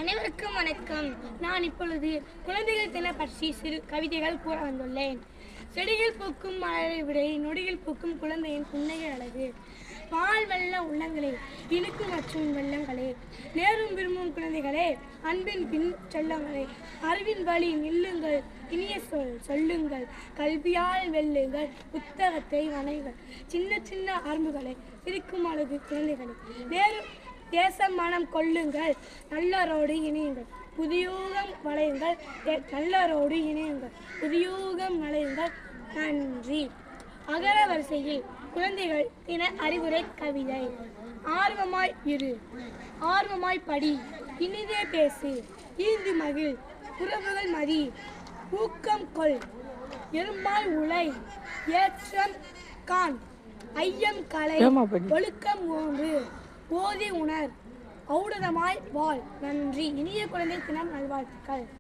அனைவருக்கும் வணக்கம். நான் இப்பொழுது குழந்தைகள் தின பற்றி சிறு கவிதைகள் கூற வந்துள்ளேன். செடியில் பூக்கும் மலரை விட நொடியில் பூக்கும் குழந்தையின் புன்னகை அழகு. பால் வெள்ள உள்ளங்களே, இனிக்கும் மற்றும் வெள்ளங்களே, நேரும் விரும்பும் குழந்தைகளே, அன்பின் பின் செல்லங்களே, அறிவின் வழி நில்லுங்கள், இனிய சொல்லுங்கள், கல்வியால் வெல்லுங்கள், புத்தகத்தை வணைகள், சின்ன சின்ன அரும்புகளே, சிரிக்கும் அழகு குழந்தைகளே, தேசம் மனம் கொள்ளுங்கள், நல்லரோடு இணையுங்கள், புதியூகம் வளையுங்கள், நல்லரோடு இணையுங்கள், புதியூகம் வளையுங்கள். நன்றி. அகர வரிசையில் குழந்தைகள் தின அறிவுரை கவிதை. ஆர்வமாய் இரு, ஆர்வமாய் படி, இனிதே பேசு, ஈந்து மகிழ், உறவுகள் மதி, ஊக்கம் கொள், எறும்பாய் உழை, ஏற்றம் காண், ஐயம் கலை, ஒழுக்கம் ஓன்று, ஓதி உணர், ஔடதமாய் வாழ். நன்றி. இனிய குழந்தை தினம் நல்வாழ்த்துக்கள்.